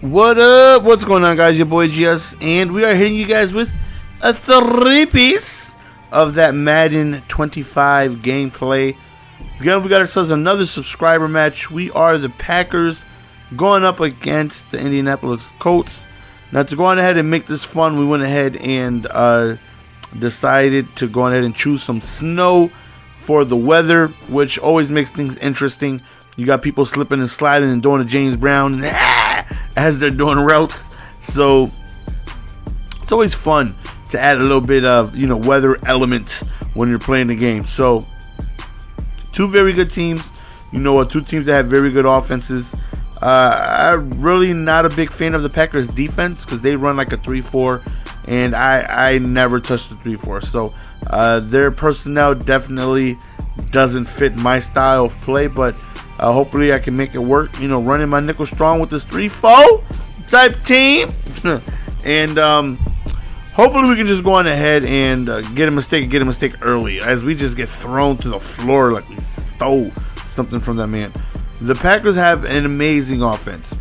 What up? What's going on, guys? Your boy GS, and we are hitting you guys with a 3-piece of that Madden 25 gameplay. Again, we got ourselves another subscriber match. We are the Packers going up against the Indianapolis Colts. Now, to go on ahead and make this fun, we went ahead and decided to go on ahead and choose some snow for the weather, which always makes things interesting. You got people slipping and sliding and doing a James Brown as they're doing routes. So it's always fun to add a little bit of, weather element when you're playing the game. So two very good teams, two teams that have very good offenses. I'm really not a big fan of the Packers defense because they run like a 3-4, and I never touch the 3-4. So their personnel definitely doesn't fit my style of play, but hopefully I can make it work, running my nickel strong with this 3-4 type team. And hopefully we can just go on ahead and get a mistake early, as we just get thrown to the floor like we stole something from that man. The Packers have an amazing offense,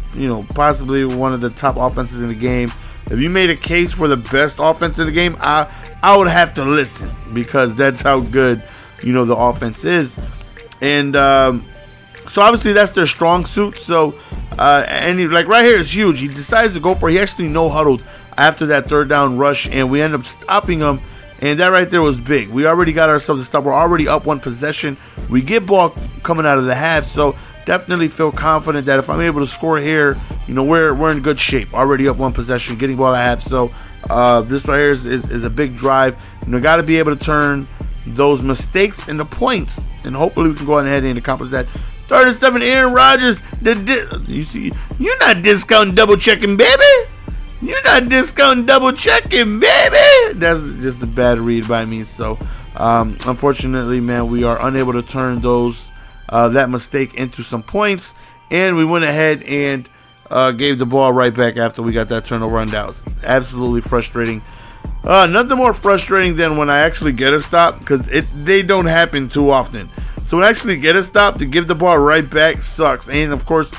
possibly one of the top offenses in the game. If you made a case for the best offense in the game, I would have to listen, because that's how good, the offense is. And so obviously that's their strong suit. So and right here is huge. He decides to go for it. He actually no-huddled after that third down rush, and we end up stopping him. And that right there was big. We already got ourselves a stop. We're already up one possession. We get ball coming out of the half, so definitely feel confident that if I'm able to score here, we're in good shape. Already up one possession, getting ball at half. So this right here is a big drive. Got to be able to turn those mistakes into points, and hopefully we can go ahead and accomplish that. 37, Aaron Rodgers. You see, you're not discounting, double checking, baby. You're not discounting, double checking, baby. That's just a bad read by me. So unfortunately, man, we are unable to turn that mistake into some points, and we went ahead and gave the ball right back after we got that turnover run down. Absolutely frustrating. Nothing more frustrating than when I actually get a stop, because they don't happen too often. So when I actually get a stop, to give the ball right back sucks. And of course,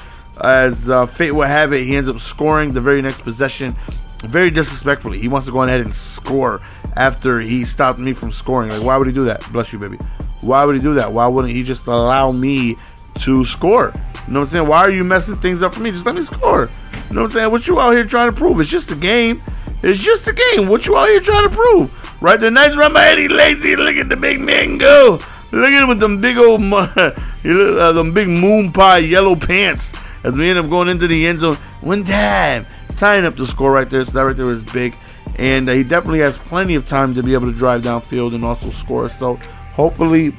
as fate will have it, he ends up scoring the very next possession very disrespectfully. He wants to go ahead and score after he stopped me from scoring. Like, why would he do that? Bless you, baby. Why would he do that? Why wouldn't he just allow me to score? You know what I'm saying? Why are you messing things up for me? Just let me score. You know what I'm saying? What you out here trying to prove? It's just a game. It's just a game. What you out here trying to prove? Right there, nice run by Eddie Lacy. Look at the big man go. Look at him with them big old, them big moon pie yellow pants. As we end up going into the end zone, one time, tying up the score right there. So that right there is big, and he definitely has plenty of time to be able to drive downfield and also score. So hopefully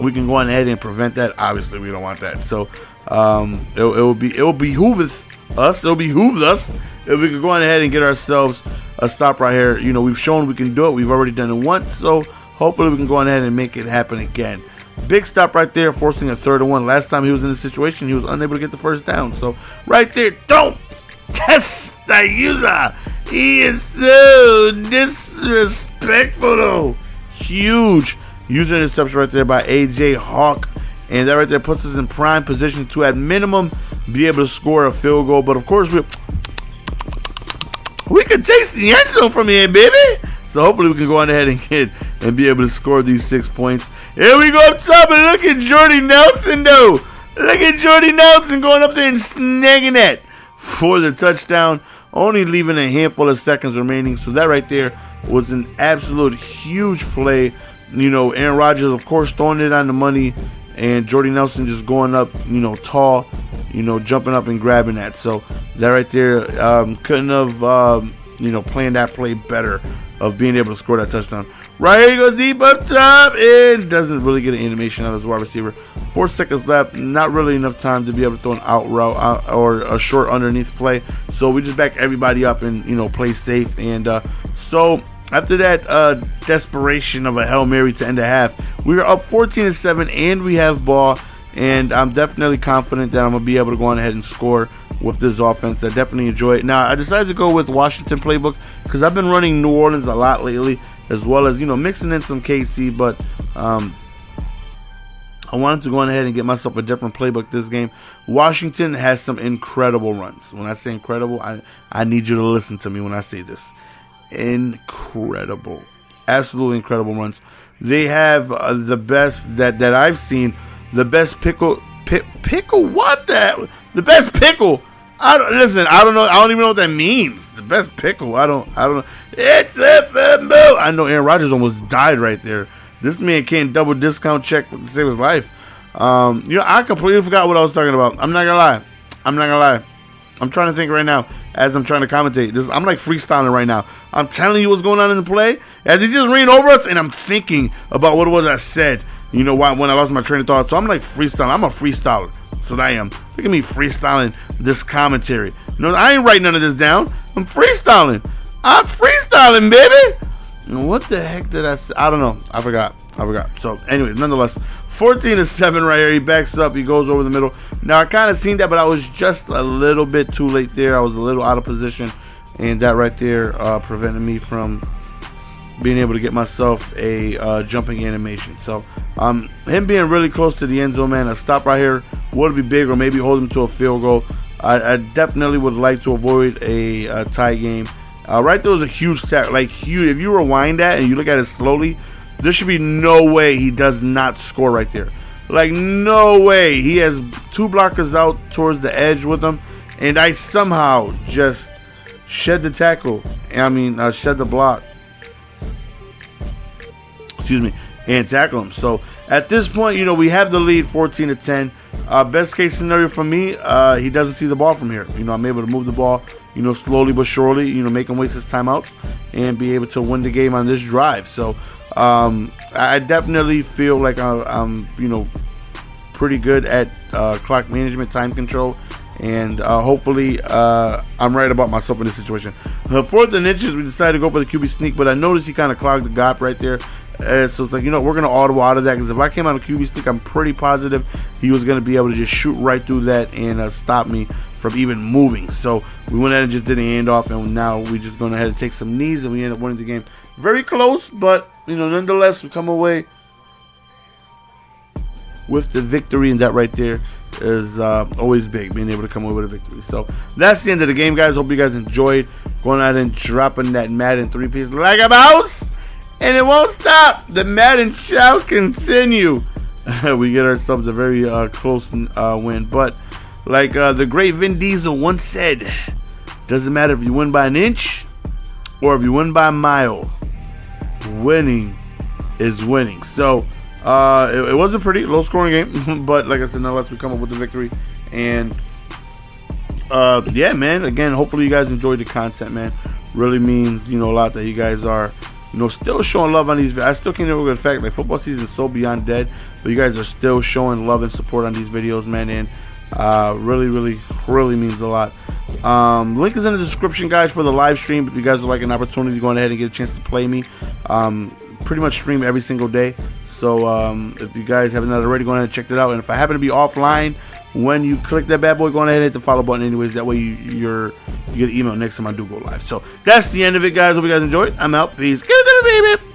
we can go on ahead and prevent that. Obviously, we don't want that. So it will behoove us if we could go on ahead and get ourselves a stop right here. We've shown we can do it. We've already done it once, so hopefully we can go on ahead and make it happen again. Big stop right there, forcing a 3rd and 1. Last time he was in this situation, he was unable to get the first down. So right there, don't test the user. He is so disrespectful, though. Huge user interception right there by A.J. Hawk. And that right there puts us in prime position to, at minimum, be able to score a field goal. But of course, we can taste the end zone from here, baby. So hopefully we can go on ahead and be able to score these 6 points. Here we go up top, and look at Jordy Nelson, though. Look at Jordy Nelson going up there and snagging that for the touchdown, only leaving a handful of seconds remaining. So that right there was an absolute huge play. Aaron Rodgers, of course, throwing it on the money, and Jordy Nelson just going up, tall, jumping up and grabbing that. So that right there, couldn't have, planned that play better of being able to score that touchdown. Right here he goes deep up top, and doesn't really get an animation out of his wide receiver. 4 seconds left, not really enough time to be able to throw an out route or a short underneath play. So we just back everybody up and play safe. And so after that desperation of a Hail Mary to end the half, we are up 14-7, and we have ball. And I'm definitely confident that I'm going to be able to go on ahead and score with this offense. I definitely enjoy it. Now, I decided to go with Washington playbook because I've been running New Orleans a lot lately, as well as, mixing in some KC. But I wanted to go ahead and get myself a different playbook this game. Washington has some incredible runs. When I say incredible, I need you to listen to me when I say this. Incredible. Absolutely incredible runs. They have the best that I've seen. The best pickle. Pickle? What the? The best pickle. Listen, I don't know. I don't even know what that means. The best pickle. I don't know. It's FMO. I know Aaron Rodgers almost died right there. This man can't double discount check to save his life. I completely forgot what I was talking about. I'm not gonna lie. I'm trying to think right now as I'm trying to commentate. I'm like freestyling right now. I'm telling you what's going on in the play as he just ran over us, and I'm thinking about what it was I said. You know why? When I lost my train of thought. So I'm like freestyling. I'm a freestyler. That's what I am. Look at me freestyling this commentary. I ain't writing none of this down. I'm freestyling. I'm freestyling, baby. What the heck did I say? I don't know. I forgot. So, anyways, nonetheless, 14-7 right here. He backs up. He goes over the middle. Now, I kind of seen that, but I was just a little bit too late there. I was a little out of position, and that right there prevented me from being able to get myself a jumping animation. So, him being really close to the end zone, man, a stop right here would be big, or maybe hold him to a field goal. I definitely would like to avoid a tie game. Right there was a huge sack, like huge. If you rewind that and you look at it slowly, there should be no way he does not score right there. Like, no way. He has two blockers out towards the edge with him, and I somehow just shed the tackle. Shed the block. Excuse me. And tackle him. So at this point, we have the lead 14-10. Best case scenario for me, he doesn't see the ball from here. I'm able to move the ball, slowly but surely, make him waste his timeouts and be able to win the game on this drive. So I definitely feel like I'm pretty good at clock management, time control, and hopefully I'm right about myself in this situation. 4th and inches, we decided to go for the QB sneak, but I noticed he kind of clogged the gap right there. So it's like, we're going to audible out of that, because if I came out of QB stick, I'm pretty positive he was going to be able to just shoot right through that and stop me from even moving. So we went ahead and just did a handoff, and now we just going ahead and take some knees, and we end up winning the game. Very close, but, nonetheless, we come away with the victory, and that right there is always big, being able to come away with a victory. So that's the end of the game, guys. Hope you guys enjoyed going out and dropping that Madden 3-piece like a mouse. And it won't stop. The Madden shall continue. We get ourselves a very close win. But like the great Vin Diesel once said, doesn't matter if you win by an inch or if you win by a mile. Winning is winning. So it was a pretty low-scoring game. But like I said, nonetheless, we come up with the victory. And yeah, man. Again, hopefully you guys enjoyed the content, man. Really means, a lot that you guys are still showing love on these videos. I still can't over the fact like football season is so beyond dead, but you guys are still showing love and support on these videos, man, and really means a lot. Link is in the description, guys, for the live stream. If you guys would like an opportunity to go ahead and get a chance to play me, pretty much stream every single day. So if you guys haven't already, go ahead and check that out. And if I happen to be offline when you click that bad boy, go ahead and hit the follow button anyways. That way you get an email next time I do go live. So that's the end of it, guys. Hope you guys enjoyed. I'm out. Peace. Get it, baby.